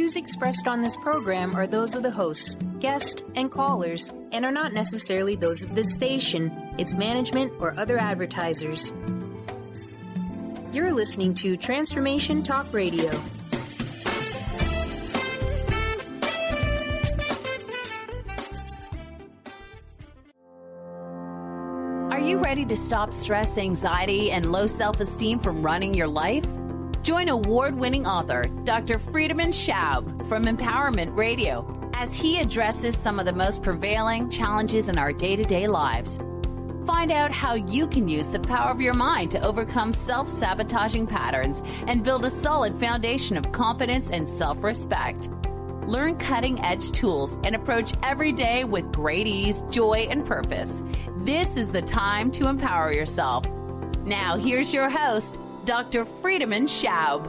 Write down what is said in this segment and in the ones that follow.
views expressed on this program are those of the hosts, guests, and callers, and are not necessarily those of this station, its management, or other advertisers. You're listening to Transformation Talk Radio. Are you ready to stop stress, anxiety, and low self-esteem from running your life? Join award-winning author Dr. Friedemann Schaub from Empowerment Radio as he addresses some of the most prevailing challenges in our day-to-day lives. Find out how you can use the power of your mind to overcome self-sabotaging patterns and build a solid foundation of confidence and self-respect. Learn cutting-edge tools and approach every day with great ease, joy, and purpose. This is the time to empower yourself. Now, here's your host, Dr. Friedemann Schaub.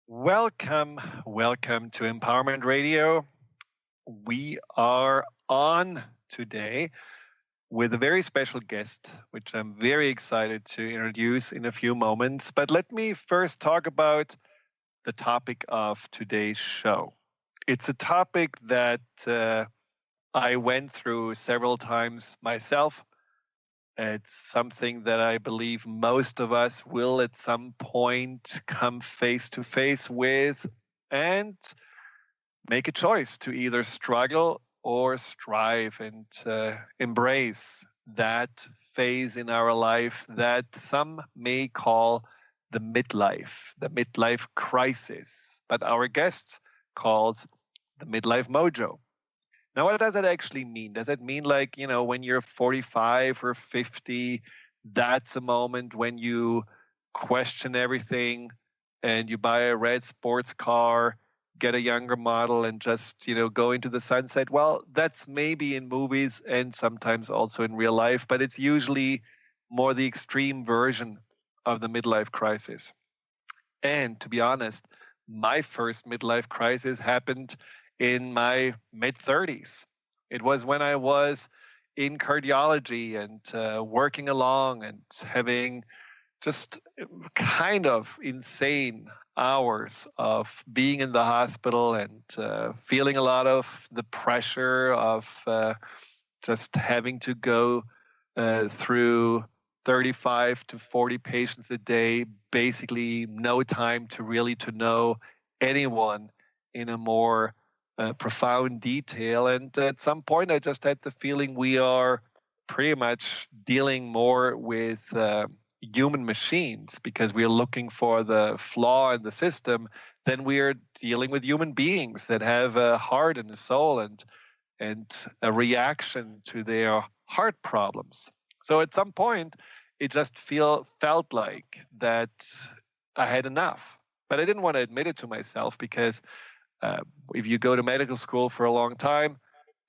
Welcome to Empowerment Radio. We are on today with a very special guest, which I'm very excited to introduce in a few moments. But let me first talk about the topic of today's show. It's a topic that I went through several times myself. It's something that I believe most of us will at some point come face to face with and make a choice to either struggle or strive and embrace that phase in our life that some may call the midlife crisis, but our guest calls the midlife mojo. Now, what does it actually mean? Does it mean like, when you're 45 or 50, that's a moment when you question everything and you buy a red sports car, get a younger model and just, go into the sunset? Well, that's maybe in movies and sometimes also in real life, but it's usually more the extreme version of the midlife crisis. And to be honest, my first midlife crisis happened in my mid-30s. It was when I was in cardiology and working along and having just kind of insane hours of being in the hospital and feeling a lot of the pressure of just having to go through 35 to 40 patients a day, basically no time to really to know anyone in a more profound detail. And at some point, I just had the feeling we are pretty much dealing more with human machines because we are looking for the flaw in the system than we are dealing with human beings that have a heart and a soul and a reaction to their heart problems. So at some point, it just felt like that I had enough. But I didn't want to admit it to myself because if you go to medical school for a long time,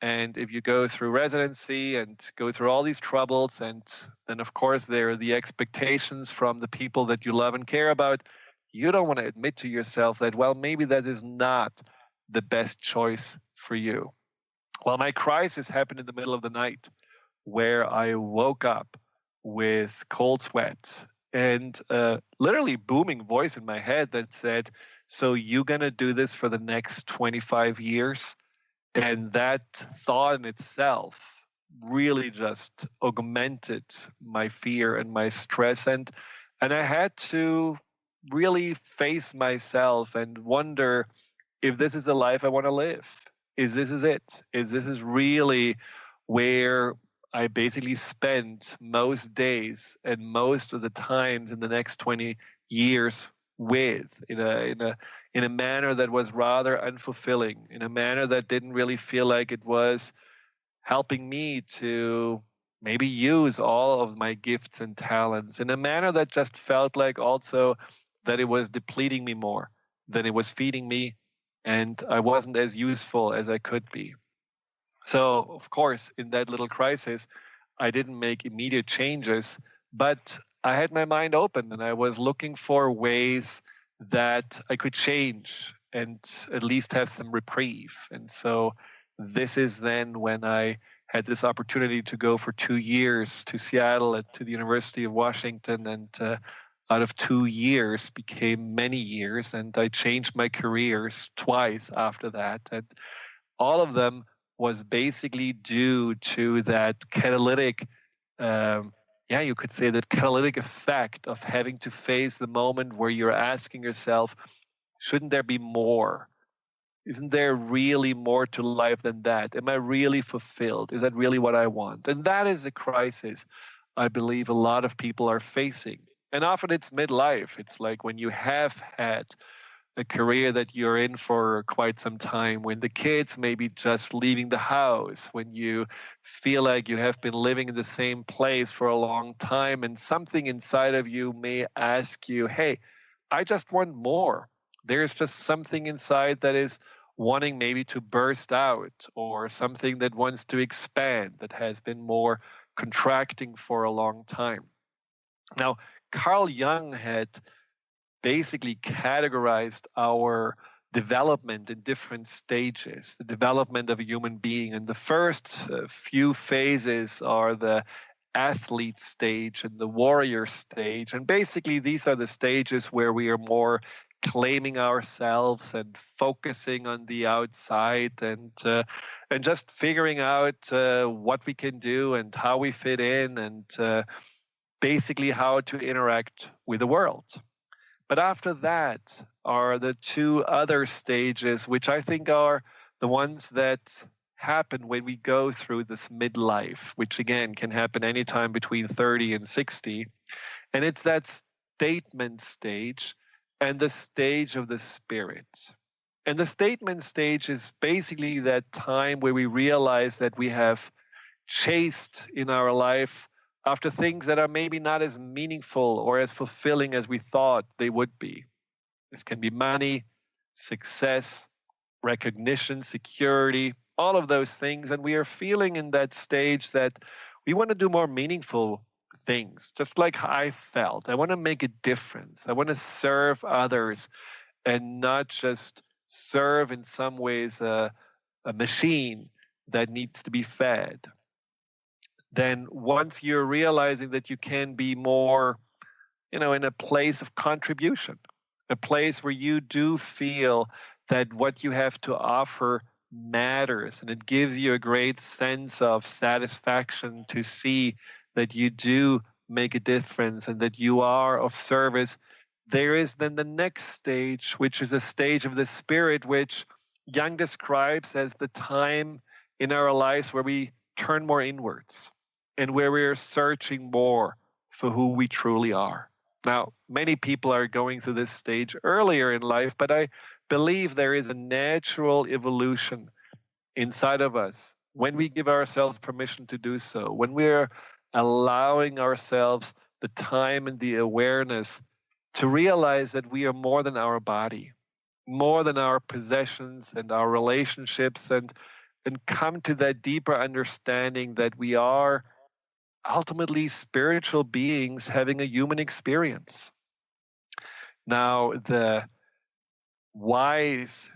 and if you go through residency and go through all these troubles, and then of course there are the expectations from the people that you love and care about, you don't want to admit to yourself that, well, maybe that is not the best choice for you. Well, my crisis happened in the middle of the night where I woke up with cold sweat and literally booming voice in my head that said, so you're going to do this for the next 25 years? And that thought in itself really just augmented my fear and my stress. And I had to really face myself and wonder if this is the life I want to live. Is this it? Is this is really where I basically spend most days and most of the times in the next 20 years with, in a manner that was rather unfulfilling, in a manner that didn't really feel like it was helping me to maybe use all of my gifts and talents, in a manner that just felt like also that it was depleting me more than it was feeding me, and I wasn't as useful as I could be. So, of course, in that little crisis, I didn't make immediate changes, but I had my mind open and I was looking for ways that I could change and at least have some reprieve. And so this is then when I had this opportunity to go for 2 years to Seattle to the University of Washington, and out of 2 years became many years, and I changed my careers twice after that, and all of them was basically due to that catalytic, you could say that catalytic effect of having to face the moment where you're asking yourself, shouldn't there be more? Isn't there really more to life than that? Am I really fulfilled? Is that really what I want? And that is a crisis I believe a lot of people are facing. And often it's midlife. It's like when you have had a career that you're in for quite some time, when the kids may be just leaving the house, when you feel like you have been living in the same place for a long time, and something inside of you may ask you, hey, I just want more. There's just something inside that is wanting maybe to burst out, or something that wants to expand, that has been more contracting for a long time. Now, Carl Jung had basically categorized our development in different stages, the development of a human being. And the first few phases are the athlete stage and the warrior stage. And basically, these are the stages where we are more claiming ourselves and focusing on the outside, and just figuring out what we can do and how we fit in, and basically how to interact with the world. But after that are the two other stages, which I think are the ones that happen when we go through this midlife, which again can happen anytime between 30 and 60. And it's that statement stage and the stage of the spirit. And the statement stage is basically that time where we realize that we have chased in our life after things that are maybe not as meaningful or as fulfilling as we thought they would be. This can be money, success, recognition, security, all of those things. And we are feeling in that stage that we want to do more meaningful things, just like I felt. I want to make a difference. I want to serve others and not just serve in some ways a machine that needs to be fed. Then once you're realizing that you can be more, in a place of contribution, a place where you do feel that what you have to offer matters, and it gives you a great sense of satisfaction to see that you do make a difference and that you are of service, there is then the next stage, which is a stage of the spirit, which Jung describes as the time in our lives where we turn more inwards and where we're searching more for who we truly are. Now, many people are going through this stage earlier in life, but I believe there is a natural evolution inside of us when we give ourselves permission to do so, when we're allowing ourselves the time and the awareness to realize that we are more than our body, more than our possessions and our relationships, and come to that deeper understanding that we are ultimately spiritual beings having a human experience. Now, the wise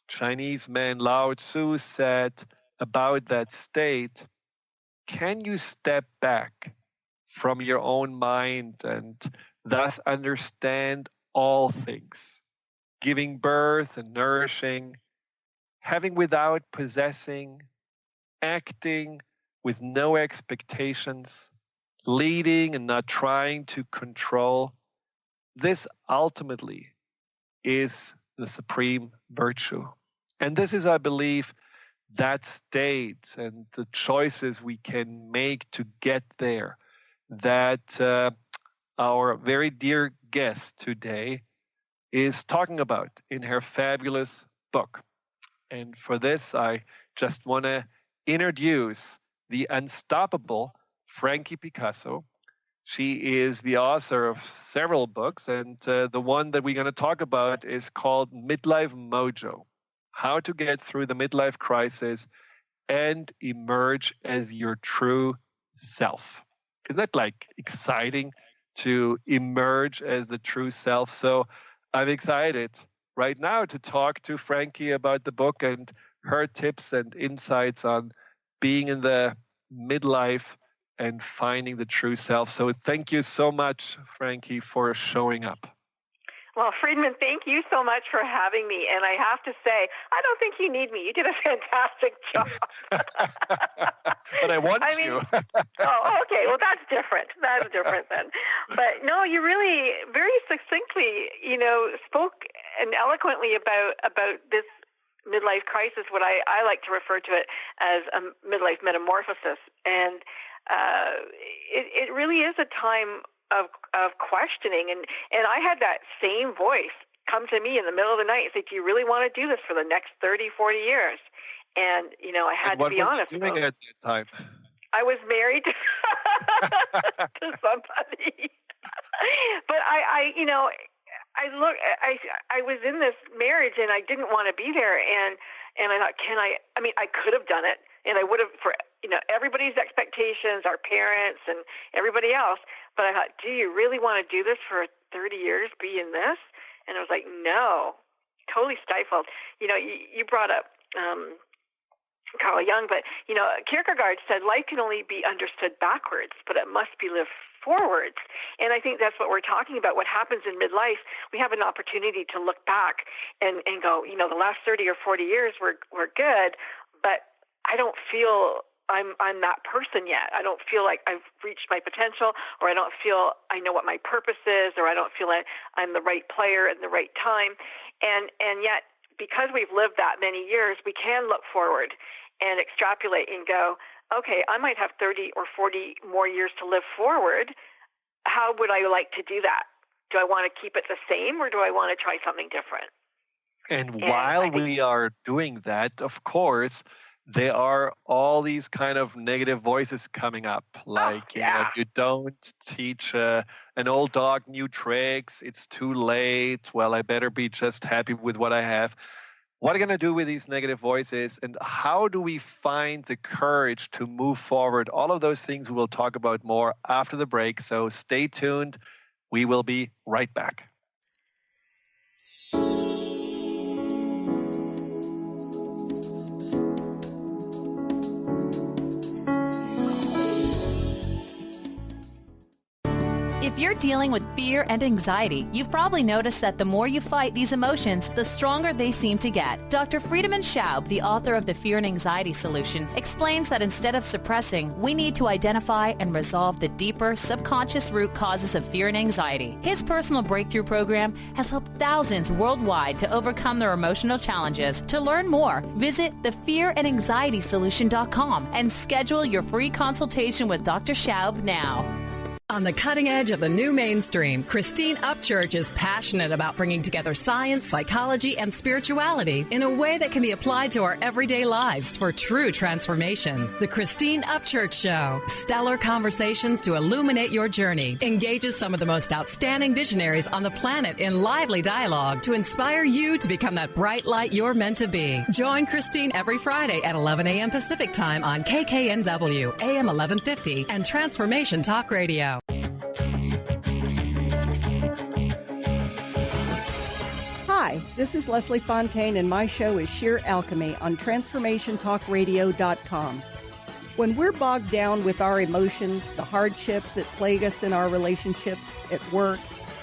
Chinese man Lao Tzu said about that state, can you step back from your own mind and thus understand all things, giving birth and nourishing, having without possessing, acting with no expectations, leading and not trying to control? This ultimately is the supreme virtue. And this is, I believe, that state and the choices we can make to get there that our very dear guest today is talking about in her fabulous book. And for this, I just want to introduce the unstoppable Frankie Picasso. She is the author of several books, and the one that we're going to talk about is called Midlife Mojo: How to Get Through the Midlife Crisis and Emerge as Your True Self. Isn't that like exciting to emerge as the true self? So I'm excited right now to talk to Frankie about the book and her tips and insights on being in the midlife and finding the true self. So thank you so much, Frankie, for showing up. Well, Friedemann, thank you so much for having me. And I have to say, I don't think you need me. You did a fantastic job. But I want you. Oh, okay. Well, that's different. That's different then. But no, you really very succinctly, spoke and eloquently about this midlife crisis, what I like to refer to it as a midlife metamorphosis. And it really is a time of questioning, and I had that same voice come to me in the middle of the night and say, do you really want to do this for the next 30, 40 years? And, I had to be honest. What were you doing at that time? I was married to somebody. But I was in this marriage and I didn't want to be there. And I thought, I could have done it, and I would have for, everybody's expectations, our parents and everybody else. But I thought, do you really want to do this for 30 years, be in this? And I was like, no, totally stifled. You brought up Carl Jung, but, Kierkegaard said life can only be understood backwards, but it must be lived forwards. And I think that's what we're talking about. What happens in midlife, we have an opportunity to look back and go, the last 30 or 40 years were good, but I don't feel I'm that person yet. I don't feel like I've reached my potential, or I don't feel I know what my purpose is, or I don't feel like I'm the right player at the right time. And yet, because we've lived that many years, we can look forward and extrapolate and go, okay, I might have 30 or 40 more years to live forward. How would I like to do that? Do I want to keep it the same, or do I want to try something different? And while we are doing that, of course, there are all these kind of negative voices coming up, like, you don't teach an old dog new tricks, it's too late, well, I better be just happy with what I have. What are you going to do with these negative voices, and how do we find the courage to move forward? All of those things we will talk about more after the break, so stay tuned. We will be right back. If you're dealing with fear and anxiety, you've probably noticed that the more you fight these emotions, the stronger they seem to get. Dr. Friedemann Schaub, the author of The Fear and Anxiety Solution, explains that instead of suppressing, we need to identify and resolve the deeper, subconscious root causes of fear and anxiety. His personal breakthrough program has helped thousands worldwide to overcome their emotional challenges. To learn more, visit thefearandanxietysolution.com and schedule your free consultation with Dr. Schaub now. On the cutting edge of the new mainstream, Christine Upchurch is passionate about bringing together science, psychology, and spirituality in a way that can be applied to our everyday lives for true transformation. The Christine Upchurch Show, stellar conversations to illuminate your journey, engages some of the most outstanding visionaries on the planet in lively dialogue to inspire you to become that bright light you're meant to be. Join Christine every Friday at 11 a.m. Pacific Time on KKNW, AM 1150, and Transformation Talk Radio. Hi, this is Leslie Fontaine, and my show is Sheer Alchemy on TransformationTalkRadio.com. When we're bogged down with our emotions, the hardships that plague us in our relationships, at work,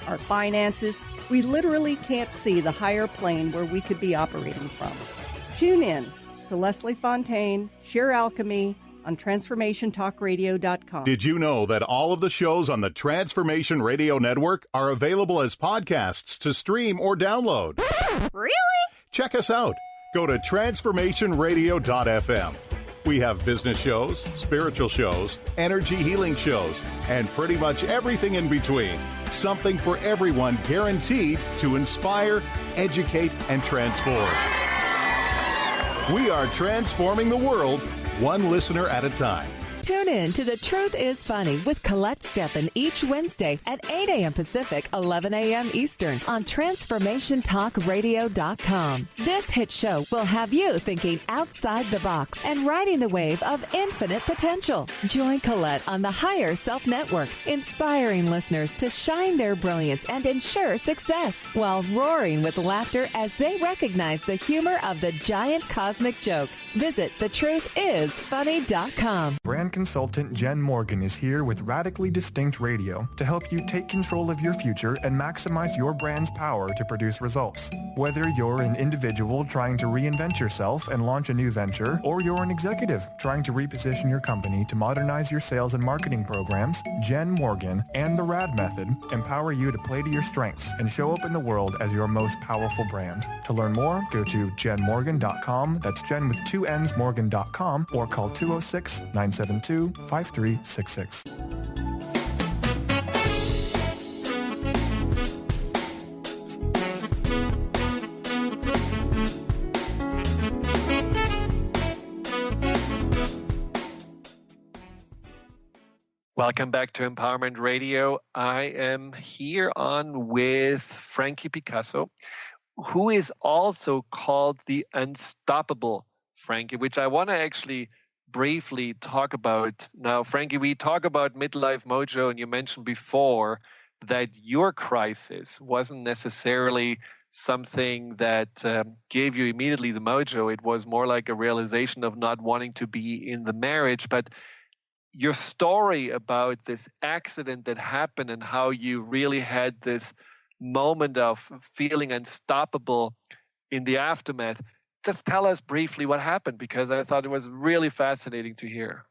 our finances, we literally can't see the higher plane where we could be operating from. Tune in to Leslie Fontaine, Sheer Alchemy, on TransformationTalkRadio.com. Did you know that all of the shows on the Transformation Radio Network are available as podcasts to stream or download? Really? Check us out. Go to TransformationRadio.fm. We have business shows, spiritual shows, energy healing shows, and pretty much everything in between. Something for everyone, guaranteed to inspire, educate, and transform. We are transforming the world one listener at a time. Tune in to The Truth is Funny with Colette Steffen each Wednesday at 8 a.m. Pacific, 11 a.m. Eastern on TransformationTalkRadio.com. This hit show will have you thinking outside the box and riding the wave of infinite potential. Join Colette on the Higher Self Network, inspiring listeners to shine their brilliance and ensure success while roaring with laughter as they recognize the humor of the giant cosmic joke. Visit thetruthисfunny.com. Brand consultant Jen Morgan is here with Radically Distinct Radio to help you take control of your future and maximize your brand's power to produce results. Whether you're an individual trying to reinvent yourself and launch a new venture, or you're an executive trying to reposition your company to modernize your sales and marketing programs, Jen Morgan and the RAD Method empower you to play to your strengths and show up in the world as your most powerful brand. To learn more, go to jenmorgan.com. That's Jen with 2 N's, Morgan.com, or call 206-972-5366. Welcome back to Empowerment Radio. I am here on with Frankie Picasso, who is also called the Unstoppable Frankie, which I want to actually briefly talk about. Now, Frankie, we talk about Midlife Mojo, and you mentioned before that your crisis wasn't necessarily something that gave you immediately the mojo. It was more like a realization of not wanting to be in the marriage. But your story about this accident that happened and how you really had this moment of feeling unstoppable in the aftermath, just tell us briefly what happened, because I thought it was really fascinating to hear.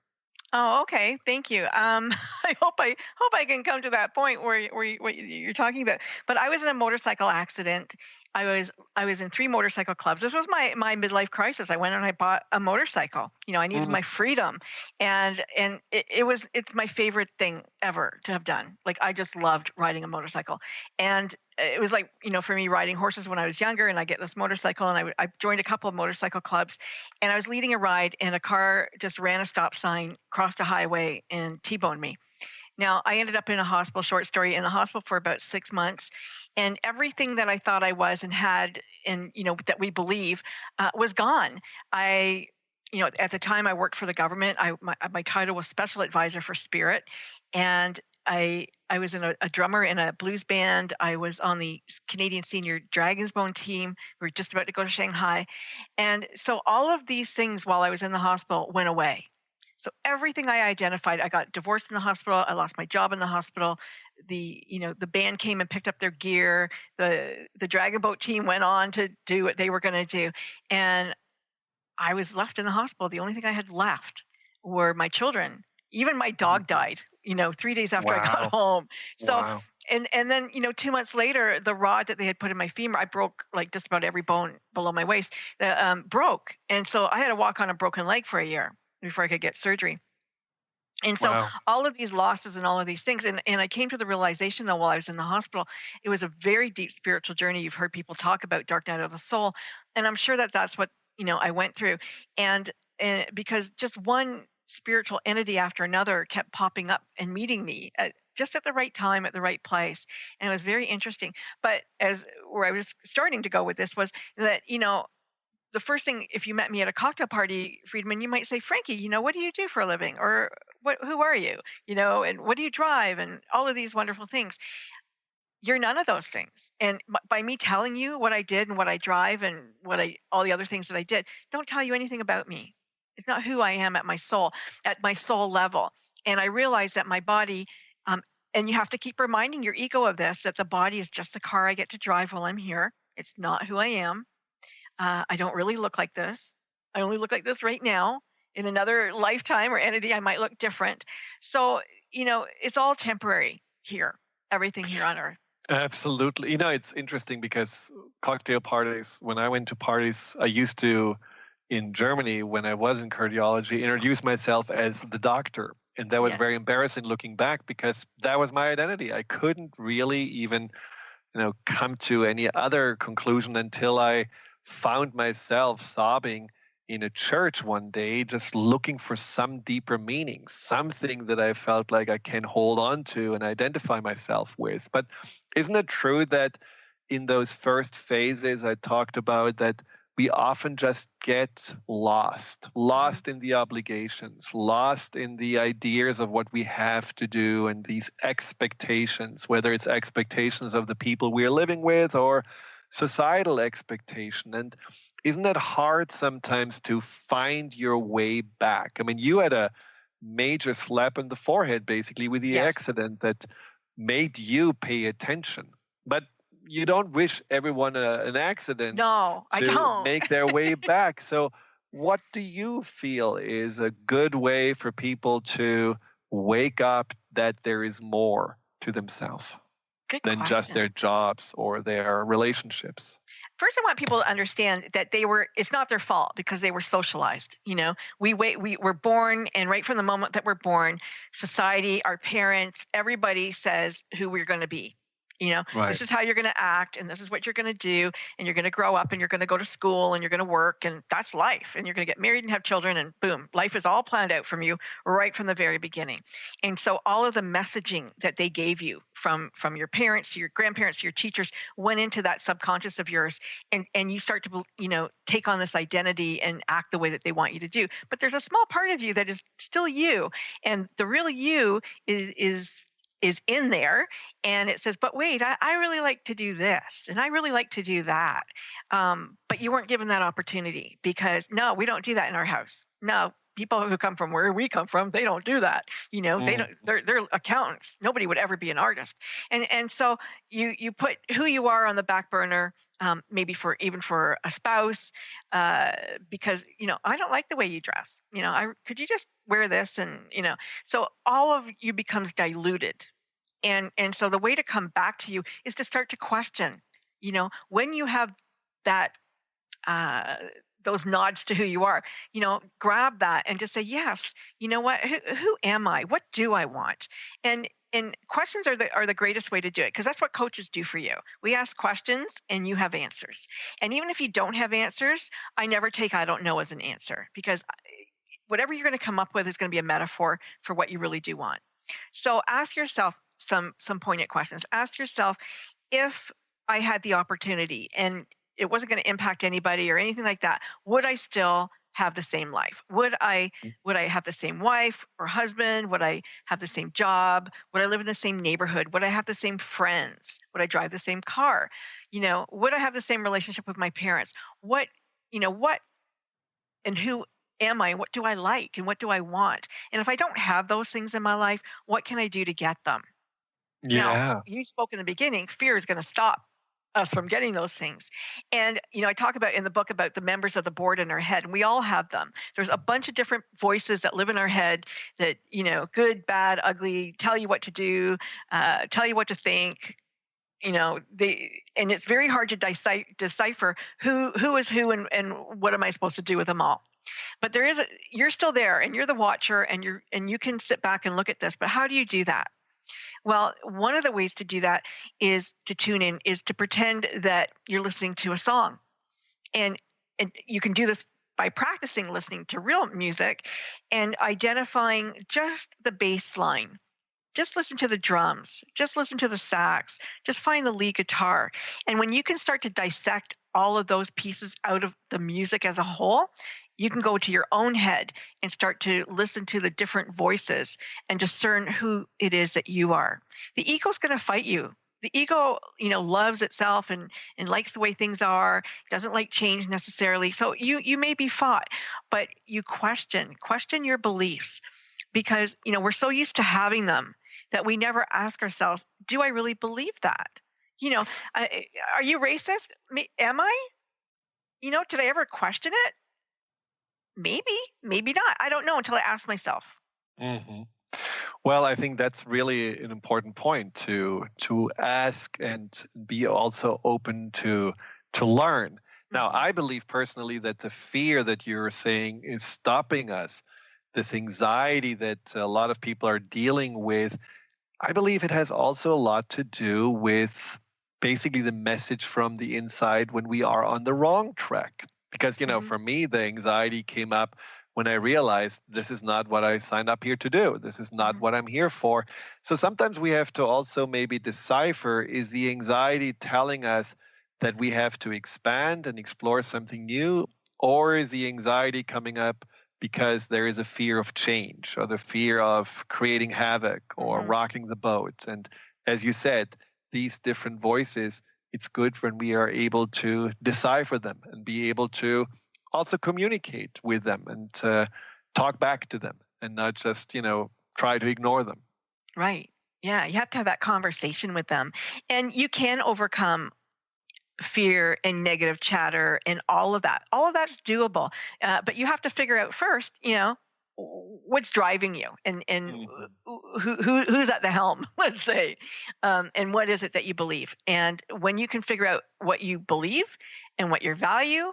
Oh, okay. Thank you. I hope I can come to that point where what you're talking about. But I was in a motorcycle accident. I was in 3 motorcycle clubs. This was my midlife crisis. I went and I bought a motorcycle. You know, I needed my freedom, and it's my favorite thing ever to have done. Like, I just loved riding a motorcycle, and it was like, you know, for me, riding horses when I was younger, and I get this motorcycle, and I joined a couple of motorcycle clubs, and I was leading a ride, and a car just ran a stop sign, crossed a highway, and T-boned me. Now, I ended up in a hospital, short story, in the hospital for about 6 months, and everything that I thought I was and had, and, you know, that we believe was gone. You know, at the time I worked for the government. My title was Special Advisor for Spirit, and I was a drummer in a blues band. I was on the Canadian Senior Dragon's Bone team. We were just about to go to Shanghai. And so all of these things while I was in the hospital went away. So everything I identified, I got divorced in the hospital. I lost my job in the hospital. The band came and picked up their gear. The Dragon Boat team went on to do what they were going to do. And I was left in the hospital. The only thing I had left were my children. Even my dog died, 3 days after I got home. So, and then, 2 months later, the rod that they had put in my femur, I broke like just about every bone below my waist, broke. And so I had to walk on a broken leg for a year before I could get surgery. And so all of these losses and all of these things, and I came to the realization, though, while I was in the hospital, it was a very deep spiritual journey. You've heard people talk about dark night of the soul, and I'm sure that that's what, I went through. And because just one spiritual entity after another kept popping up and meeting me just at the right time, at the right place. And it was very interesting. But where I was starting to go with this was that, the first thing, if you met me at a cocktail party, Friedemann, you might say, Frankie, what do you do for a living? Or who are you? And what do you drive? And all of these wonderful things. You're none of those things. And by me telling you what I did and what I drive and all the other things that I did, don't tell you anything about me. It's not who I am at my soul level. And I realized that my body, and you have to keep reminding your ego of this, that the body is just a car I get to drive while I'm here. It's not who I am. I don't really look like this. I only look like this right now. In another lifetime or entity, I might look different. So, it's all temporary here, everything here on Earth. Absolutely. It's interesting because cocktail parties, when I went to parties, I used to, in Germany, when I was in cardiology, introduce myself as the doctor. And that was very embarrassing looking back because that was my identity. I couldn't really even, come to any other conclusion until I found myself sobbing in a church one day, just looking for some deeper meaning, something that I felt like I can hold on to and identify myself with. But isn't it true that in those first phases I talked about, that we often just get lost in the obligations, lost in the ideas of what we have to do and these expectations, whether it's expectations of the people we're living with or societal expectation? And isn't it hard sometimes to find your way back? I mean, you had a major slap in the forehead, basically, with the accident that made you pay attention. But you don't wish everyone an accident to make their way back. So what do you feel is a good way for people to wake up that there is more to themselves than just their jobs or their relationships? First, I want people to understand that it's not their fault because they were socialized. We were born, and right from the moment that we're born, society, our parents, everybody says who we're going to be. This is how you're going to act, and this is what you're going to do, and you're going to grow up, and you're going to go to school, and you're going to work, and that's life, and you're going to get married and have children, and boom, life is all planned out from you right from the very beginning. And so all of the messaging that they gave you from your parents to your grandparents to your teachers went into that subconscious of yours, and you start to take on this identity and act the way that they want you to do. But there's a small part of you that is still you, and the real you is in there, and it says, but wait, I really like to do this, and I really like to do that. But you weren't given that opportunity because, no, we don't do that in our house. No, people who come from where we come from, they don't do that. They don't, they're accountants. Nobody would ever be an artist. And so you put who you are on the back burner, maybe even for a spouse, because, I don't like the way you dress. Could you just wear this? And, so all of you becomes diluted. And so the way to come back to you is to start to question, when you have that, those nods to who you are, grab that and just say, yes, you know what, who am I? What do I want? And questions are the greatest way to do it, because that's what coaches do for you. We ask questions and you have answers. And even if you don't have answers, I never take I don't know as an answer, because whatever you're going to come up with is going to be a metaphor for what you really do want. So ask yourself some poignant questions. Ask yourself, if I had the opportunity and it wasn't going to impact anybody or anything like that, would I still have the same life? Would I have the same wife or husband? Would I have the same job? Would I live in the same neighborhood? Would I have the same friends? Would I drive the same car? Would I have the same relationship with my parents? What and who am I? What do I like? And what do I want? And if I don't have those things in my life, what can I do to get them? Yeah. Now, you spoke in the beginning, fear is going to stop us from getting those things. And, I talk about in the book about the members of the board in our head, and we all have them. There's a bunch of different voices that live in our head that, good, bad, ugly, tell you what to do, tell you what to think. And it's very hard to decipher who is who and what am I supposed to do with them all. But you're still there, and you're the watcher, and you can sit back and look at this. But how do you do that? Well, one of the ways to do that is to tune in, is to pretend that you're listening to a song. And you can do this by practicing listening to real music and identifying just the bass line. Just listen to the drums. Just listen to the sax. Just find the lead guitar. And when you can start to dissect all of those pieces out of the music as a whole, you can go to your own head and start to listen to the different voices and discern who it is that you are. The ego's going to fight you. The ego, loves itself and likes the way things are, doesn't like change necessarily. So you may be fought, but you question your beliefs, because, we're so used to having them that we never ask ourselves, do I really believe that? Are you racist? Am I? Did I ever question it? Maybe not. I don't know until I ask myself. Mm-hmm. Well, I think that's really an important point to ask and be also open to learn. Now, I believe personally that the fear that you're saying is stopping us, this anxiety that a lot of people are dealing with, I believe it has also a lot to do with basically the message from the inside when we are on the wrong track. Because, you know, for me, the anxiety came up when I realized this is not what I signed up here to do. This is not what I'm here for. So sometimes we have to also maybe decipher, is the anxiety telling us that we have to expand and explore something new, or is the anxiety coming up because there is a fear of change or the fear of creating havoc or rocking the boat? And as you said, these different voices, it's good when we are able to decipher them and be able to also communicate with them and talk back to them and not just, you know, try to ignore them. Right. Yeah. You have to have that conversation with them. And you can overcome fear and negative chatter and all of that. All of that's doable. But you have to figure out first, you know, what's driving you and who's at the helm, let's say, and what is it that you believe. And when you can figure out what you believe and what your value,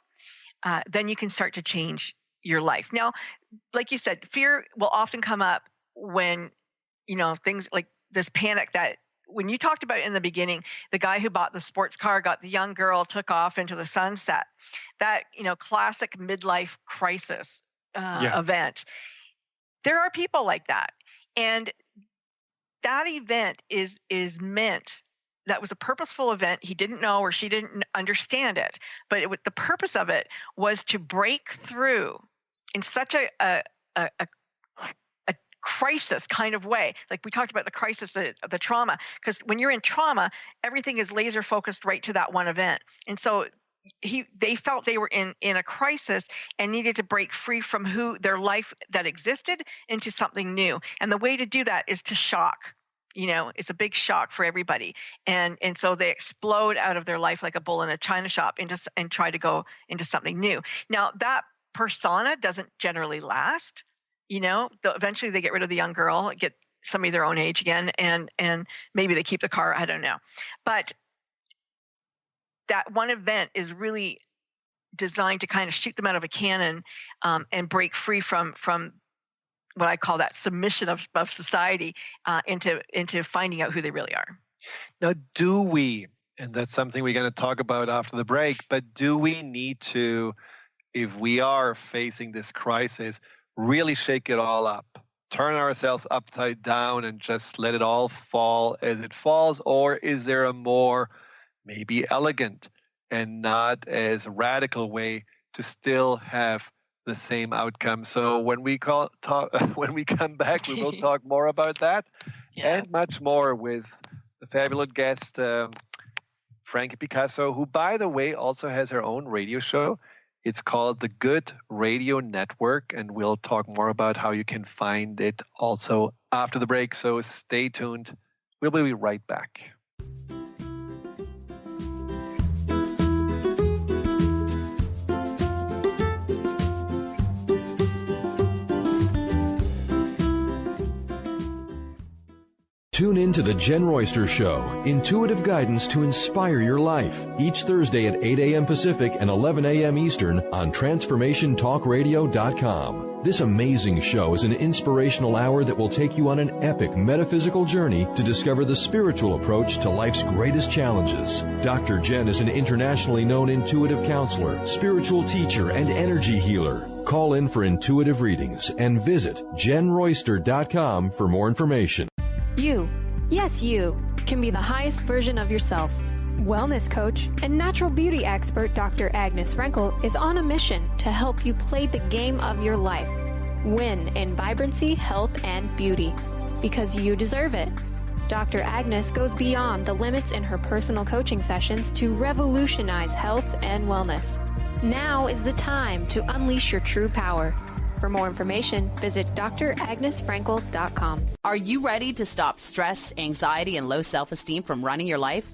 then you can start to change your life. Now, like you said, fear will often come up when, you know, things like this panic that when you talked about in the beginning, the guy who bought the sports car, got the young girl, took off into the sunset, that, you know, classic midlife crisis event. There are people like that. And that event is meant, that was a purposeful event. He didn't know, or she didn't understand it, but the purpose of it was to break through in such a crisis kind of way. Like we talked about the crisis, the trauma, because when you're in trauma, everything is laser focused right to that one event. And so they felt they were in a crisis and needed to break free from their life that existed into something new. And the way to do that is to shock. You know, it's a big shock for everybody. And so they explode out of their life like a bull in a china shop and try to go into something new. Now, that persona doesn't generally last. You know, eventually they get rid of the young girl, get somebody their own age again, and maybe they keep the car. I don't know. But that one event is really designed to kind of shoot them out of a cannon and break free from what I call that submission of society into finding out who they really are. Now, do we, and that's something we're going to talk about after the break, but do we need to, if we are facing this crisis, really shake it all up, turn ourselves upside down and just let it all fall as it falls? Or is there a more maybe elegant and not as radical way to still have the same outcome? So when we come back, we will talk more about that and much more with the fabulous guest, Frankie Picasso, who, by the way, also has her own radio show. It's called The Good Radio Network, and we'll talk more about how you can find it also after the break. So stay tuned. We'll be right back. Tune in to The Jen Royster Show, intuitive guidance to inspire your life, each Thursday at 8 a.m. Pacific and 11 a.m. Eastern on TransformationTalkRadio.com. This amazing show is an inspirational hour that will take you on an epic metaphysical journey to discover the spiritual approach to life's greatest challenges. Dr. Jen is an internationally known intuitive counselor, spiritual teacher, and energy healer. Call in for intuitive readings and visit JenRoyster.com for more information. You, yes you, can be the highest version of yourself. Wellness coach and natural beauty expert Dr. Agnes Frenkel is on a mission to help you play the game of your life. Win in vibrancy, health, and beauty. Because you deserve it. Dr. Agnes goes beyond the limits in her personal coaching sessions to revolutionize health and wellness. Now is the time to unleash your true power. For more information, visit dragnesfrankel.com. Are you ready to stop stress, anxiety, and low self-esteem from running your life?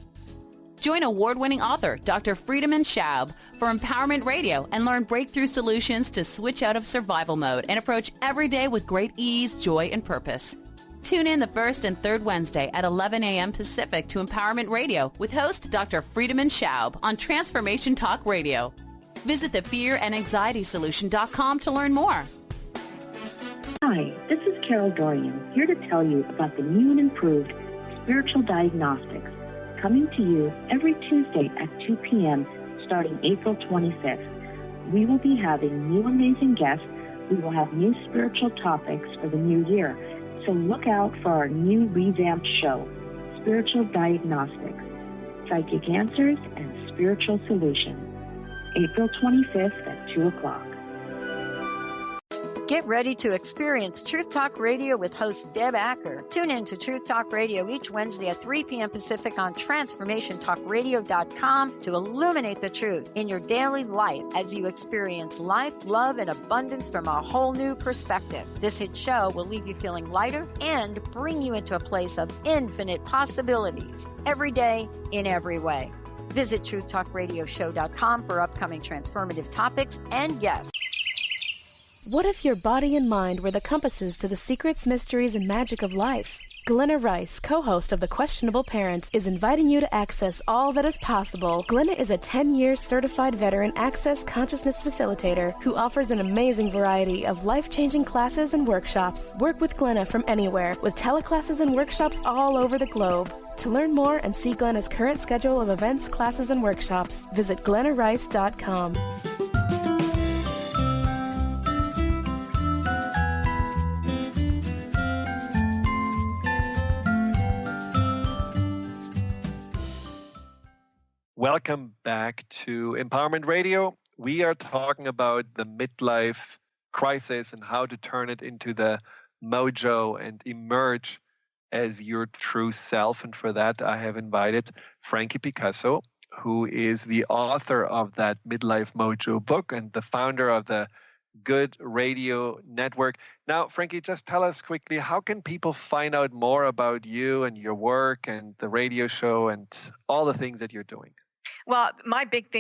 Join award-winning author Dr. Friedemann Schaub for Empowerment Radio and learn breakthrough solutions to switch out of survival mode and approach every day with great ease, joy, and purpose. Tune in the first and third Wednesday at 11 a.m. Pacific to Empowerment Radio with host Dr. Friedemann Schaub on Transformation Talk Radio. Visit thefearandanxietysolution.com to learn more. Hi, this is Carol Dorian, here to tell you about the new and improved Spiritual Diagnostics, coming to you every Tuesday at 2 p.m. starting April 25th. We will be having new amazing guests. We will have new spiritual topics for the new year. So look out for our new revamped show, Spiritual Diagnostics, Psychic Answers and Spiritual Solutions, April 25th at 2 o'clock. Get ready to experience Truth Talk Radio with host Deb Acker. Tune in to Truth Talk Radio each Wednesday at 3 p.m. Pacific on TransformationTalkRadio.com to illuminate the truth in your daily life as you experience life, love, and abundance from a whole new perspective. This hit show will leave you feeling lighter and bring you into a place of infinite possibilities every day in every way. Visit TruthTalkRadioshow.com for upcoming transformative topics and guests. What if your body and mind were the compasses to the secrets, mysteries, and magic of life? Glenna Rice, co-host of The Questionable Parent, is inviting you to access all that is possible. Glenna is a 10-year certified veteran access consciousness facilitator who offers an amazing variety of life-changing classes and workshops. Work with Glenna from anywhere with teleclasses and workshops all over the globe. To learn more and see Glenna's current schedule of events, classes, and workshops, visit glennarice.com. Welcome back to Empowerment Radio. We are talking about the midlife crisis and how to turn it into the mojo and emerge as your true self. And for that, I have invited Frankie Picasso, who is the author of that Midlife Mojo book and the founder of the Good Radio Network. Now, Frankie, just tell us quickly, how can people find out more about you and your work and the radio show and all the things that you're doing? Well, my big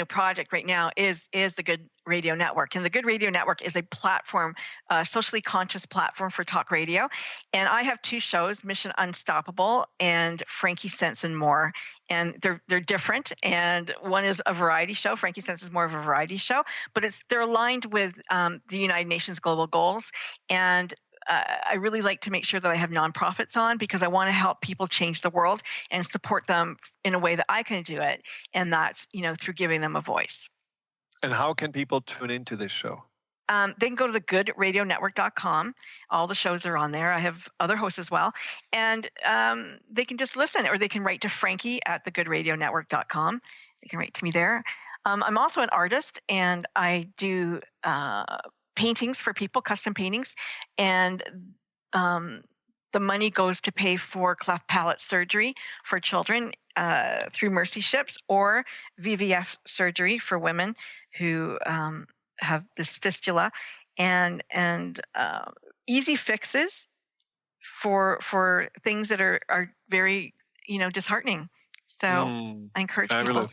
project right now is the Good Radio Network. And the Good Radio Network is a platform, a socially conscious platform for talk radio. And I have two shows, Mission Unstoppable and Frankie Sense and More. And they're different. And one is a variety show. Frankie Sense is more of a variety show, but they're aligned with the United Nations global goals. And I really like to make sure that I have nonprofits on because I want to help people change the world and support them in a way that I can do it. And that's, through giving them a voice. And how can people tune into this show? They can go to thegoodradionetwork.com. All the shows are on there. I have other hosts as well. And they can just listen, or they can write to Frankie at thegoodradionetwork.com. They can write to me there. I'm also an artist, and I do paintings for people, custom paintings, and the money goes to pay for cleft palate surgery for children through Mercy Ships, or VVF surgery for women who have this fistula, and easy fixes for things that are very disheartening. So I encourage people.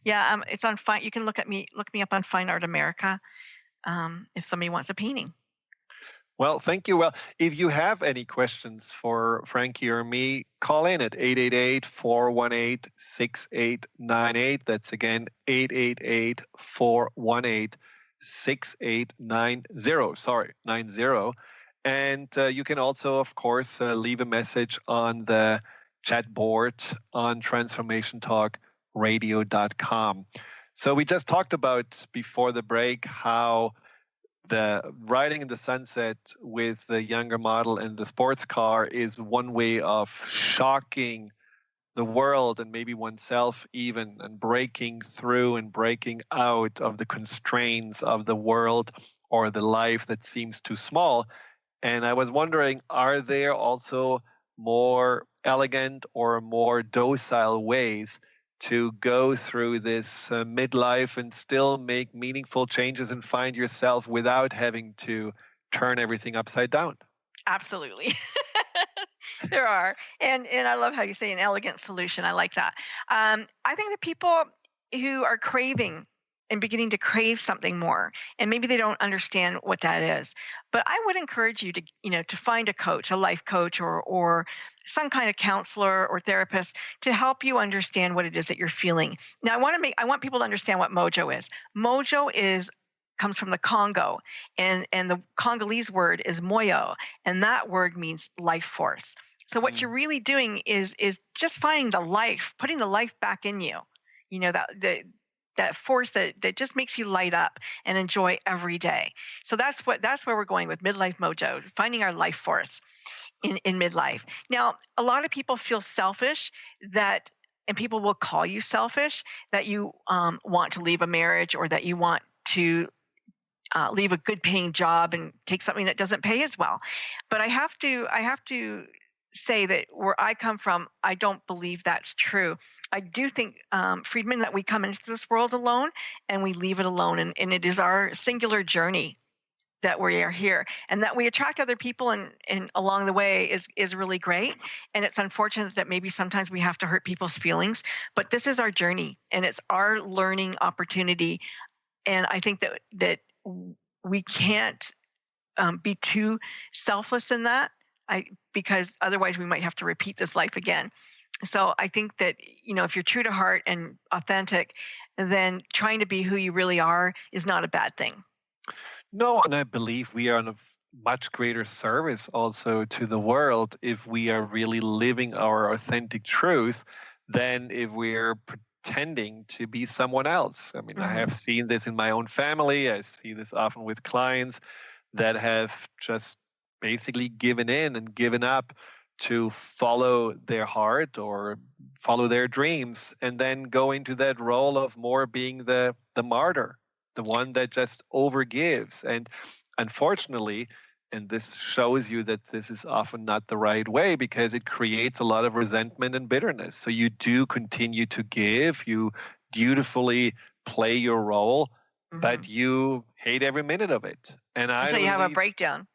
Yeah, it's on Fine. You can look me up on Fine Art America. If somebody wants a painting. Well, thank you. Well, if you have any questions for Frankie or me, call in at 888-418-6898. That's again 888-418-6890. 90. And you can also, of course, leave a message on the chat board on transformationtalkradio.com. So we just talked about before the break how the riding in the sunset with the younger model and the sports car is one way of shocking the world and maybe oneself even, and breaking through and breaking out of the constraints of the world or the life that seems too small. And I was wondering, are there also more elegant or more docile ways to go through this midlife and still make meaningful changes and find yourself without having to turn everything upside down? Absolutely. There are. And I love how you say an elegant solution. I like that. I think that people who are craving and beginning to crave something more, and maybe they don't understand what that is, but I would encourage you to, to find a coach, a life coach, or some kind of counselor or therapist to help you understand what it is that you're feeling. Now, I want people to understand what Mojo is. Mojo comes from the Congo, and the Congolese word is moyo, and that word means life force. So what you're really doing is just finding the life, putting the life back in you. that force that just makes you light up and enjoy every day. So that's where we're going with Midlife Mojo, finding our life force in midlife. Now, a lot of people feel selfish and people will call you selfish, that you want to leave a marriage, or that you want to leave a good paying job and take something that doesn't pay as well. But I have to say that where I come from, I don't believe that's true. I do think, Friedemann, that we come into this world alone and we leave it alone. And it is our singular journey that we are here, and that we attract other people and along the way is really great. And it's unfortunate that maybe sometimes we have to hurt people's feelings, but this is our journey and it's our learning opportunity. And I think that we can't be too selfless in that, because otherwise we might have to repeat this life again. So I think that, if you're true to heart and authentic, then trying to be who you really are is not a bad thing. No, and I believe we are on a much greater service also to the world if we are really living our authentic truth than if we're pretending to be someone else. I mean, I have seen this in my own family. I see this often with clients that have just basically given in and given up to follow their heart or follow their dreams, and then go into that role of more being the martyr, the one that just overgives. And unfortunately, and this shows you that this is often not the right way, because it creates a lot of resentment and bitterness. So you do continue to give, you dutifully play your role, but you hate every minute of it. And until you have a breakdown.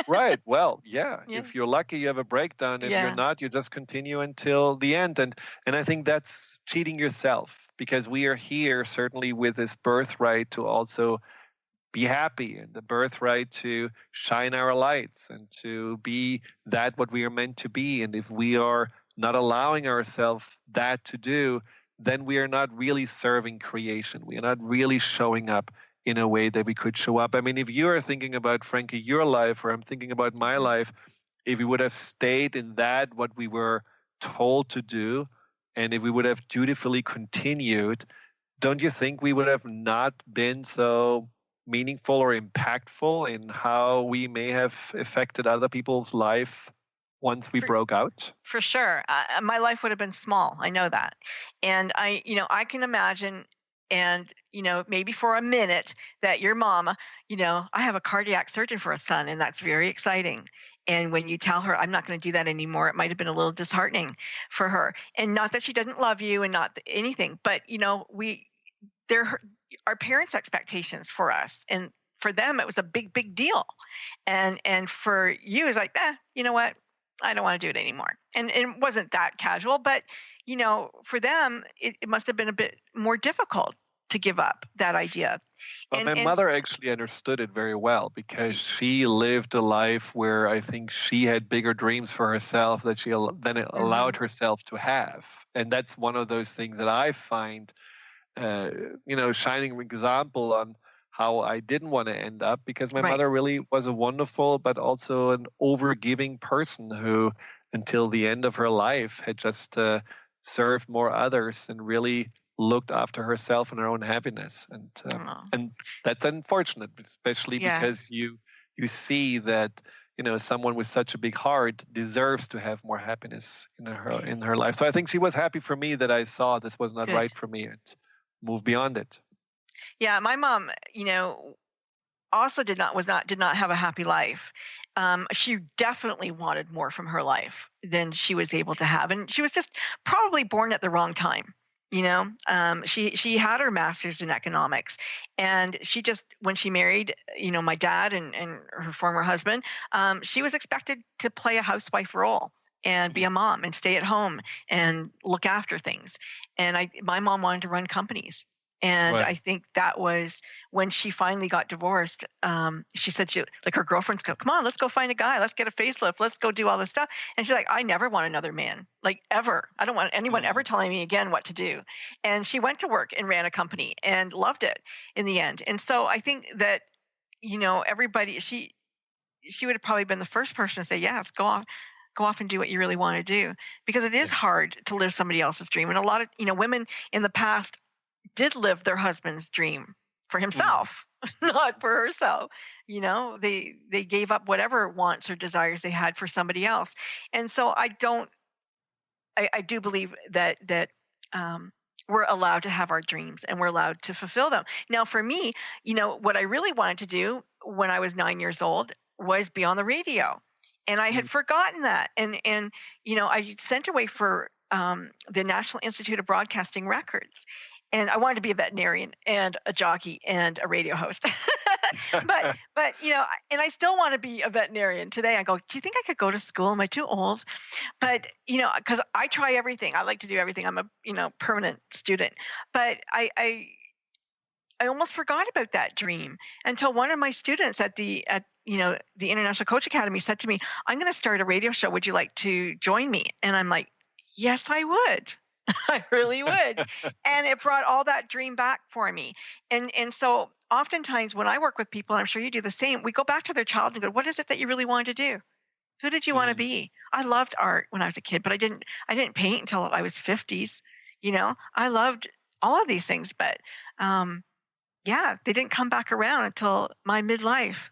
Right. Well, yeah. If you're lucky, you have a breakdown. If you're not, you just continue until the end. And I think that's cheating yourself, because we are here certainly with this birthright to also be happy, and the birthright to shine our lights and to be that what we are meant to be. And if we are not allowing ourselves that to do, then we are not really serving creation. We are not really showing up in a way that we could show up. I mean, if you are thinking about, Frankie, your life, or I'm thinking about my life, if we would have stayed in that, what we were told to do, and if we would have dutifully continued, don't you think we would have not been so meaningful or impactful in how we may have affected other people's life once we broke out? For sure. My life would have been small. I know that. And I can imagine, and, maybe for a minute, that your mom, I have a cardiac surgeon for a son, and that's very exciting. And when you tell her, I'm not going to do that anymore, it might have been a little disheartening for her. And not that she doesn't love you and not anything, but, they're our parents' expectations for us. And for them, it was a big, big deal. And for you, it's like, you know what? I don't want to do it anymore. And it wasn't that casual, but, for them, it must have been a bit more difficult to give up that idea. Well, my mother actually understood it very well, because she lived a life where I think she had bigger dreams for herself that she then allowed herself to have. And that's one of those things that I find, shining example on how I didn't want to end up, because my mother really was a wonderful but also an overgiving person who, until the end of her life, had just served more others and really looked after herself and her own happiness. And that's unfortunate, especially because you see that someone with such a big heart deserves to have more happiness in her life. So I think she was happy for me that I saw this was not right for me and moved beyond it. Yeah, my mom, also did not have a happy life. She definitely wanted more from her life than she was able to have, and she was just probably born at the wrong time. She had her master's in economics, and she just, when she married, my dad and her former husband, she was expected to play a housewife role and be a mom and stay at home and look after things. And my mom wanted to run companies. And I think that was when she finally got divorced. She said, her girlfriends go, come on, let's go find a guy. Let's get a facelift. Let's go do all this stuff. And she's like, I never want another man, ever. I don't want anyone ever telling me again what to do. And she went to work and ran a company and loved it in the end. And so I think that, everybody, she would have probably been the first person to say, yes, go off and do what you really want to do, because it is hard to live somebody else's dream. And a lot of, women in the past did live their husband's dream for himself, not for herself. They gave up whatever wants or desires they had for somebody else. And so I do believe that we're allowed to have our dreams and we're allowed to fulfill them. Now, for me, what I really wanted to do when I was 9 years old was be on the radio. And I had forgotten that. And I sent away for the National Institute of Broadcasting Records. And I wanted to be a veterinarian and a jockey and a radio host. but and I still want to be a veterinarian today. I go, do you think I could go to school? Am I too old? But, because I try everything. I like to do everything. I'm a, permanent student. But I almost forgot about that dream until one of my students at the International Coach Academy said to me, I'm going to start a radio show. Would you like to join me? And I'm like, yes, I would. I really would. And it brought all that dream back for me. And so oftentimes when I work with people, and I'm sure you do the same, we go back to their child and go, what is it that you really wanted to do? Who did you want to be? I loved art when I was a kid, but I didn't paint until I was 50s. I loved all of these things, but they didn't come back around until my midlife.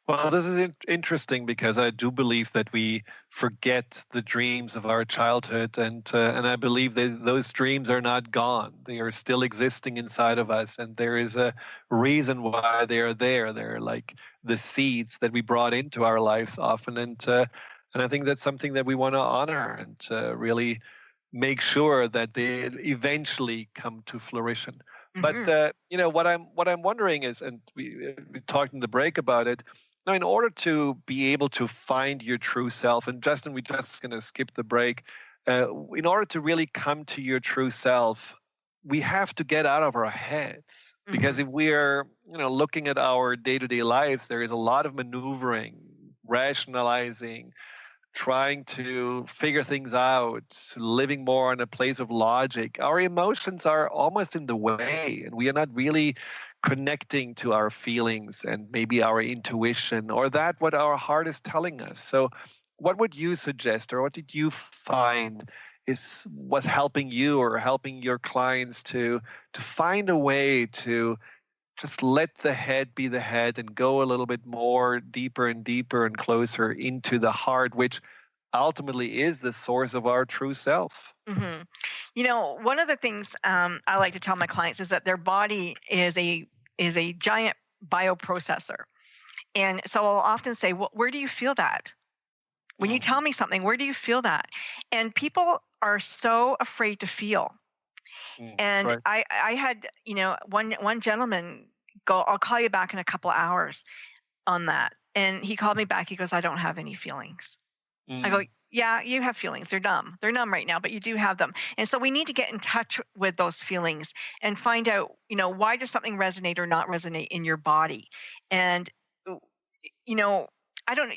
Well, this is interesting because I do believe that we forget the dreams of our childhood, and I believe that those dreams are not gone. They are still existing inside of us, and there is a reason why they are there. They're like the seeds that we brought into our lives often, and I think that's something that we want to honor and really make sure that they eventually come to fruition. Mm-hmm. But what I'm wondering is, and we talked in the break about it. Now, in order to be able to find your true self, and Justin, we're just going to skip the break. In order to really come to your true self, we have to get out of our heads. Mm-hmm. Because if we are, looking at our day-to-day lives, there is a lot of maneuvering, rationalizing, trying to figure things out, living more in a place of logic. Our emotions are almost in the way, and we are not really connecting to our feelings and maybe our intuition or that what our heart is telling us. So what would you suggest, or what did you find was helping you or helping your clients to find a way to just let the head be the head and go a little bit more deeper and deeper and closer into the heart, which ultimately is the source of our true self? Mm-hmm. One of the things I like to tell my clients is that their body is a giant bioprocessor. And so I'll often say, well, where do you feel that? When you tell me something, where do you feel that? And people are so afraid to feel. And right. I had, one gentleman go, I'll call you back in a couple of hours on that. And he called me back. He goes, I don't have any feelings. I go, yeah, you have feelings. They're numb. They're numb right now, but you do have them. And so we need to get in touch with those feelings and find out, why does something resonate or not resonate in your body? And, I don't know.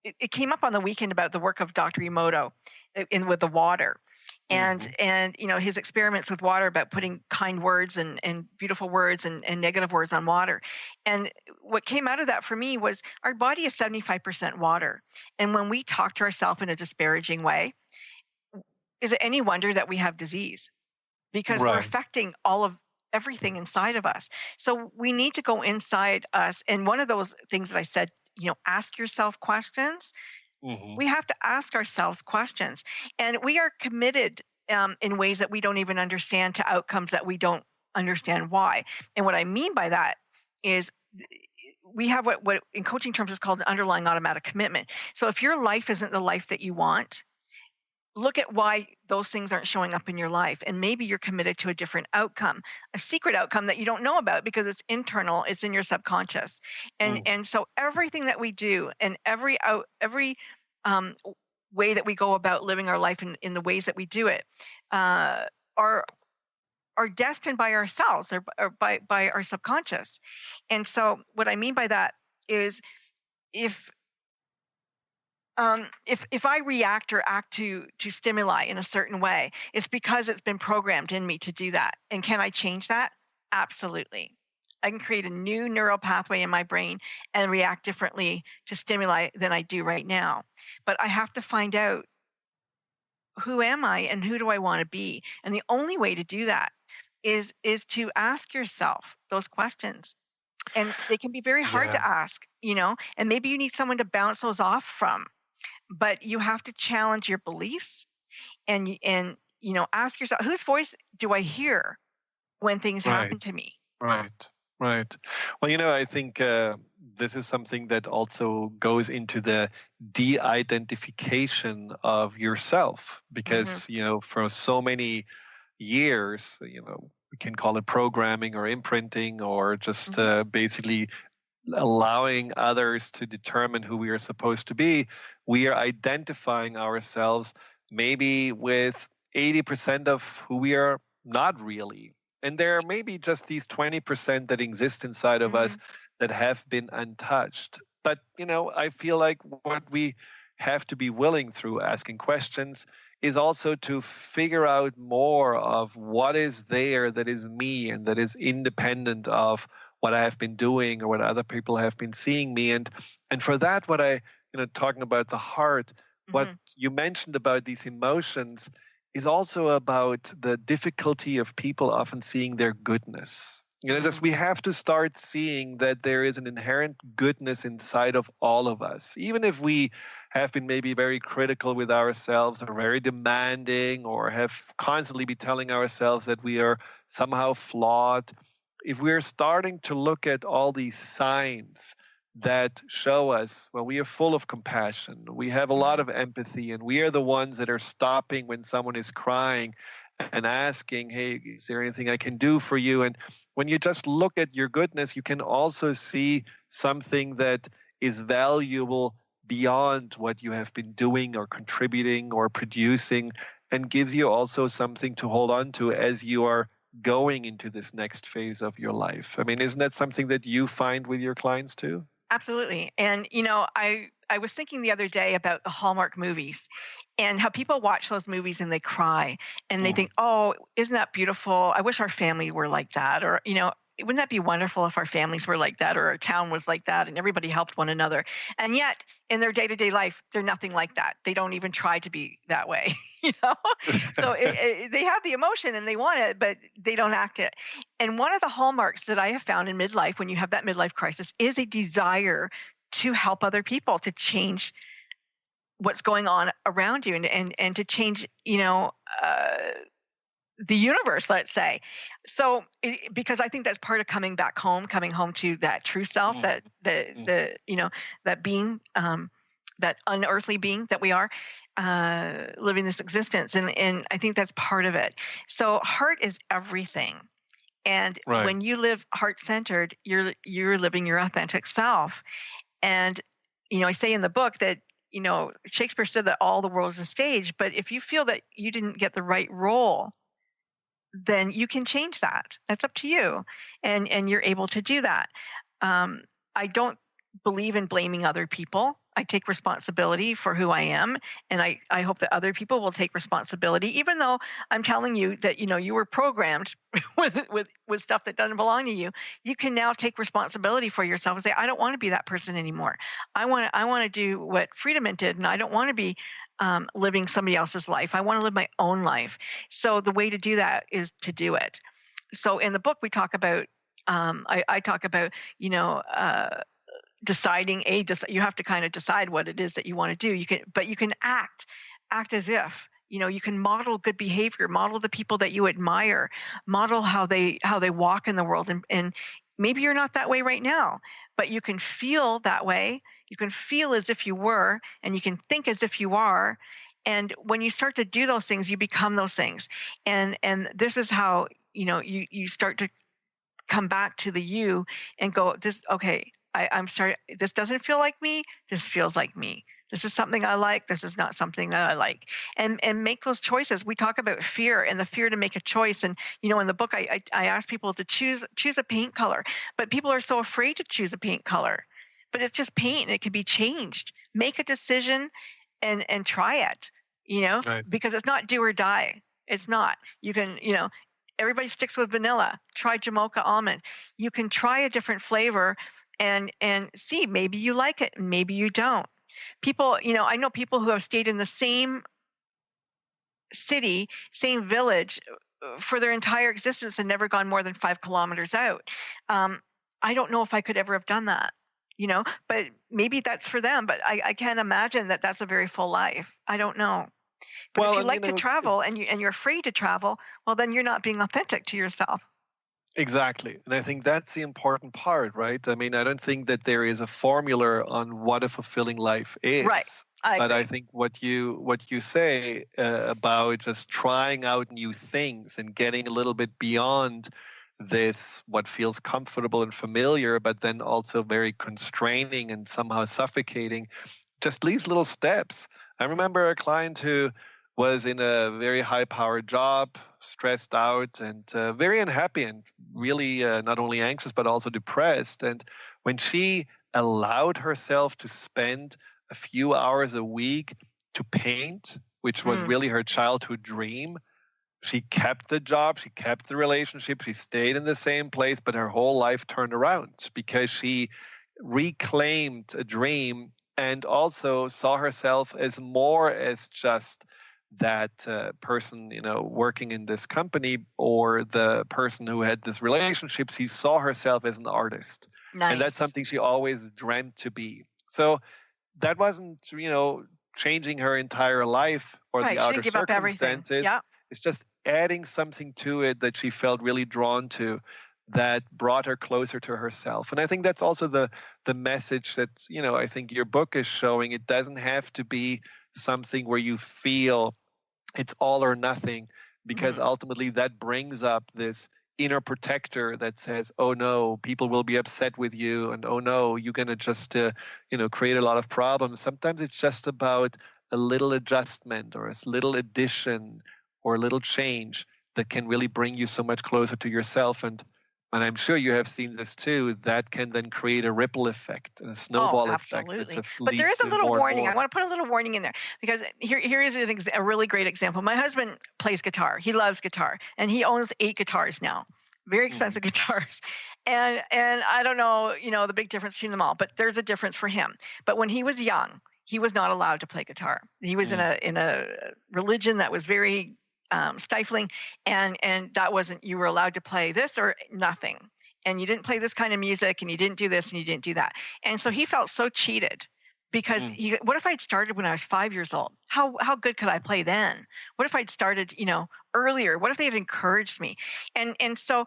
It came up on the weekend about the work of Dr. Mojo with the water. And his experiments with water about putting kind words and beautiful words and negative words on water. And what came out of that for me was our body is 75% water. And when we talk to ourselves in a disparaging way, is it any wonder that we have disease? Because we're affecting everything inside of us. So we need to go inside us. And one of those things that I said, ask yourself questions. Mm-hmm. We have to ask ourselves questions, and we are committed in ways that we don't even understand to outcomes that we don't understand why. And what I mean by that is we have what in coaching terms is called an underlying automatic commitment. So if your life isn't the life that you want, look at why those things aren't showing up in your life. And maybe you're committed to a different outcome, a secret outcome that you don't know about because it's internal, it's in your subconscious. And so everything that we do and every way that we go about living our life in the ways that we do it are destined by ourselves or by our subconscious. And so what I mean by that is if I react or act to stimuli in a certain way, it's because it's been programmed in me to do that. And can I change that? Absolutely. I can create a new neural pathway in my brain and react differently to stimuli than I do right now. But I have to find out, who am I and who do I want to be? And the only way to do that is to ask yourself those questions. And they can be very hard to ask, and maybe you need someone to bounce those off from. But you have to challenge your beliefs and ask yourself, whose voice do I hear when things happen to me? Right. Well, I think this is something that also goes into the de-identification of yourself, because, for so many years, we can call it programming or imprinting, or just basically allowing others to determine who we are supposed to be. We are identifying ourselves maybe with 80% of who we are not really. And there are maybe just these 20% that exist inside of us that have been untouched. But, I feel like what we have to be willing through asking questions is also to figure out more of what is there that is me and that is independent of what I have been doing or what other people have been seeing me. And for that, what I, talking about the heart, what you mentioned about these emotions is also about the difficulty of people often seeing their goodness. Just we have to start seeing that there is an inherent goodness inside of all of us. Even if we have been maybe very critical with ourselves or very demanding, or have constantly be telling ourselves that we are somehow flawed, if we're starting to look at all these signs that show us, well, we are full of compassion, we have a lot of empathy, and we are the ones that are stopping when someone is crying and asking, hey, is there anything I can do for you? And when you just look at your goodness, you can also see something that is valuable beyond what you have been doing or contributing or producing, and gives you also something to hold on to as you are going into this next phase of your life. I mean, isn't that something that you find with your clients too? Absolutely. And, I was thinking the other day about the Hallmark movies and how people watch those movies and they cry and they think, oh, isn't that beautiful? I wish our family were like that. Or, wouldn't that be wonderful if our families were like that, or our town was like that and everybody helped one another? And yet in their day-to-day life, they're nothing like that. They don't even try to be that way, So they have the emotion and they want it, but they don't act it. And one of the hallmarks that I have found in midlife, when you have that midlife crisis, is a desire to help other people, to change what's going on around you and to change, the universe, let's say. So, because I think that's part of coming home to that true self, that being, that unearthly being that we are, living this existence. And I think that's part of it. So heart is everything. And when you live heart-centered, you're living your authentic self. And, I say in the book that, Shakespeare said that all the world is a stage, but if you feel that you didn't get the right role, then you can change that. That's up to you. And you're able to do that. I don't believe in blaming other people. I take responsibility for who I am. And I hope that other people will take responsibility, even though I'm telling you that, you were programmed with stuff that doesn't belong to you. You can now take responsibility for yourself and say, I don't want to be that person anymore. I want to do what Friedemann did. And I don't want to be living somebody else's life. I want to live my own life. So the way to do that is to do it. So in the book, we talk about, I talk about, deciding you have to kind of decide what it is that you want to do. You can act as if, you can model good behavior, model the people that you admire, model how they walk in the world. And maybe you're not that way right now, but you can feel that way. You can feel as if you were, and you can think as if you are. And when you start to do those things, you become those things. And this is how, you start to come back to the you and go, this doesn't feel like me. This feels like me. This is something I like. This is not something that I like. And make those choices. We talk about fear and the fear to make a choice. And, in the book, I ask people to choose a paint color, but people are so afraid to choose a paint color. But it's just paint and it can be changed. Make a decision and try it, because it's not do or die. It's not. You can, everybody sticks with vanilla. Try Jamocha almond. You can try a different flavor and see, maybe you like it, maybe you don't. People, I know people who have stayed in the same city, same village for their entire existence and never gone more than 5 kilometers out. I don't know if I could ever have done that, but maybe that's for them. But I can't imagine that that's a very full life. I don't know. But if you like to travel and you're afraid to travel, well, then you're not being authentic to yourself. Exactly. And I think that's the important part, right? I mean, I don't think that there is a formula on what a fulfilling life is. Right. I think what you say about just trying out new things and getting a little bit beyond this, what feels comfortable and familiar, but then also very constraining and somehow suffocating, just these little steps. I remember a client who was in a very high-powered job, stressed out and very unhappy and really not only anxious but also depressed. And when she allowed herself to spend a few hours a week to paint, which was really her childhood dream, she kept the job, she kept the relationship, she stayed in the same place, but her whole life turned around because she reclaimed a dream and also saw herself as more as just that person, working in this company or the person who had this relationship. She saw herself as an artist. Nice. And that's something she always dreamt to be. So that wasn't, changing her entire life or the outer give up everything. circumstances. Yeah. It's just adding something to it that she felt really drawn to, that brought her closer to herself. And I think that's also the message that, I think your book is showing. It doesn't have to be something where you feel it's all or nothing, because ultimately that brings up this inner protector that says, oh no, people will be upset with you, and oh no, you're going to just create a lot of problems. Sometimes it's just about a little adjustment or a little addition or a little change that can really bring you so much closer to yourself. And I'm sure you have seen this too, that can then create a ripple effect, a snowball effect. Absolutely. But there is a little warning. I want to put a little warning in there, because here is a really great example. My husband plays guitar. He loves guitar, and he owns 8 guitars now, very expensive guitars. And I don't know, the big difference between them all, but there's a difference for him. But when he was young, he was not allowed to play guitar. He was in a religion that was very stifling, and that wasn't, you were allowed to play this or nothing, and you didn't play this kind of music, and you didn't do this and you didn't do that. And so he felt so cheated, because what if I'd started when I was 5 years old? How good could I play then? What if I'd started earlier? What if they had encouraged me? And so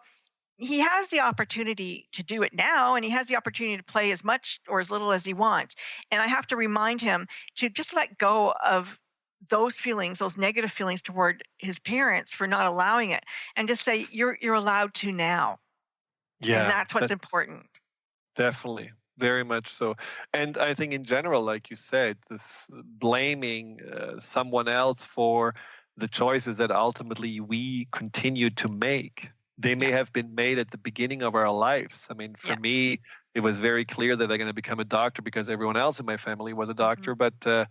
he has the opportunity to do it now, and he has the opportunity to play as much or as little as he wants. And I have to remind him to just let go of those feelings, those negative feelings toward his parents for not allowing it, and just say, you're allowed to now. Yeah. And that's what's important. Definitely. Very much so. And I think in general, like you said, this blaming someone else for the choices that ultimately we continue to make. They may have been made at the beginning of our lives. I mean, for me, it was very clear that I'm going to become a doctor because everyone else in my family was a doctor. But,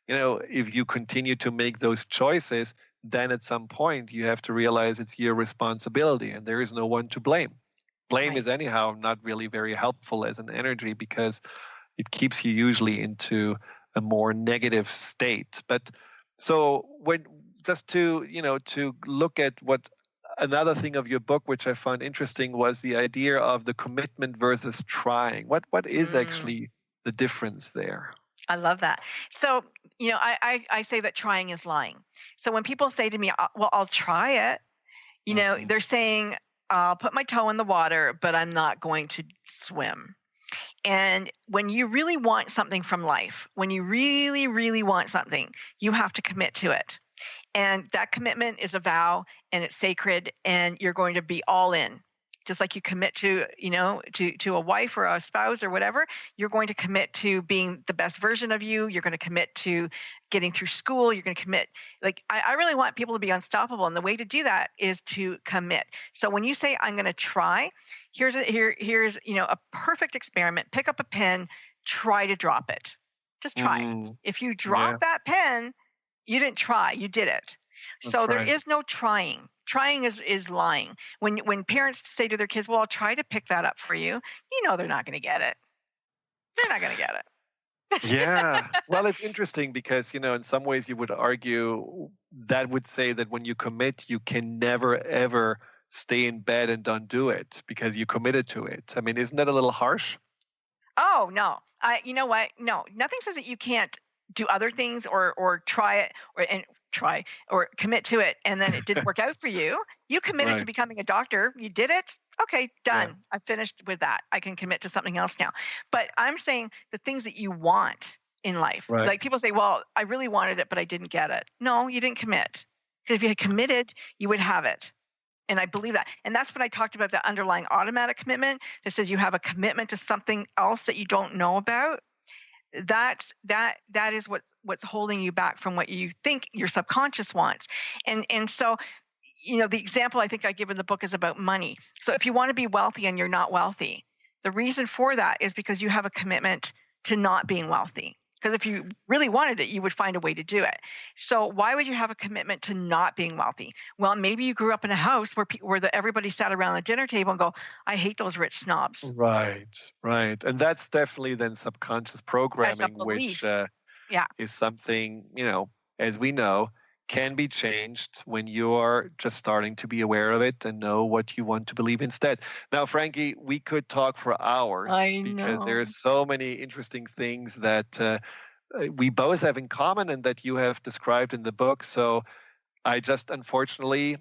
if you continue to make those choices, then at some point you have to realize it's your responsibility and there is no one to blame. Blame is anyhow not really very helpful as an energy, because it keeps you usually into a more negative state. But so when just to look at what another thing of your book, which I found interesting, was the idea of the commitment versus trying. What is actually the difference there? I love that. So, I say that trying is lying. So when people say to me, well, I'll try it, they're saying, I'll put my toe in the water, but I'm not going to swim. And when you really want something from life, when you really, really want something, you have to commit to it. And that commitment is a vow, and it's sacred, and you're going to be all in. Just like you commit to, to a wife or a spouse or whatever, you're going to commit to being the best version of you. You're going to commit to getting through school. You're going to commit. Like, I really want people to be unstoppable. And the way to do that is to commit. So when you say, I'm going to try, here's a perfect experiment. Pick up a pen, try to drop it. Just try. If you drop that pen, you didn't try, you did it. So there is no trying. Trying is lying. When parents say to their kids, well, I'll try to pick that up for you, they're not going to get it. They're not going to get it. Yeah. Well, it's interesting because, in some ways you would argue that would say that when you commit, you can never, ever stay in bed and don't do it because you committed to it. I mean, isn't that a little harsh? Oh, no. You know what? No, nothing says that you can't do other things or try it or commit to it and then it didn't work out for you. You committed to becoming a doctor. You did it. Okay, done. Yeah. I finished with that. I can commit to something else now. But I'm saying the things that you want in life. Right. Like people say, well, I really wanted it, but I didn't get it. No, you didn't commit. Because if you had committed, you would have it. And I believe that. And that's what I talked about, the underlying automatic commitment that says you have a commitment to something else that you don't know about. That is what's holding you back from what you think your subconscious wants. And so, the example I think I give in the book is about money. So if you want to be wealthy and you're not wealthy, the reason for that is because you have a commitment to not being wealthy. Because if you really wanted it, you would find a way to do it. So why would you have a commitment to not being wealthy? Well, maybe you grew up in a house where everybody sat around the dinner table and go, I hate those rich snobs. Right. And that's definitely then subconscious programming, which is something, as we know, can be changed when you're just starting to be aware of it and know what you want to believe instead. Now, Frankie, we could talk for hours because there are so many interesting things that we both have in common and that you have described in the book. So I just unfortunately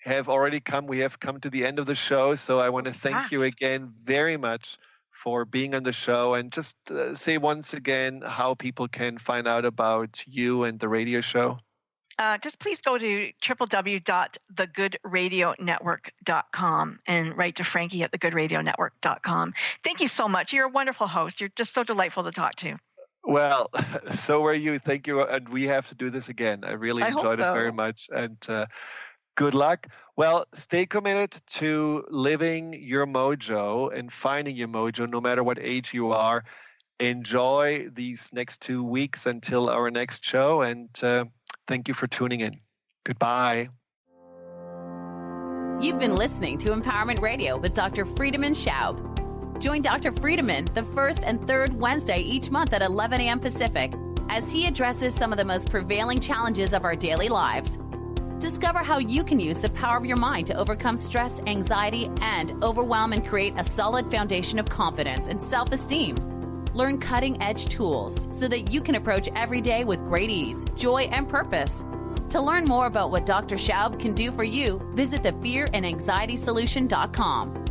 we have come to the end of the show. So I want to thank you again very much for being on the show and just say once again how people can find out about you and the radio show. Just please go to www.thegoodradionetwork.com and write to Frankie at thegoodradionetwork.com. Thank you so much. You're a wonderful host. You're just so delightful to talk to. Well, so are you. Thank you. And we have to do this again. I really enjoyed it very much. And good luck. Well, stay committed to living your mojo and finding your mojo no matter what age you are. Enjoy these next 2 weeks until our next show. And thank you for tuning in. Goodbye. You've been listening to Empowerment Radio with Dr. Friedemann Schaub. Join Dr. Friedemann the first and third Wednesday each month at 11 a.m. Pacific as he addresses some of the most prevailing challenges of our daily lives. Discover how you can use the power of your mind to overcome stress, anxiety, and overwhelm and create a solid foundation of confidence and self-esteem. Learn cutting-edge tools so that you can approach every day with great ease, joy, and purpose. To learn more about what Dr. Schaub can do for you, visit thefearandanxietysolution.com.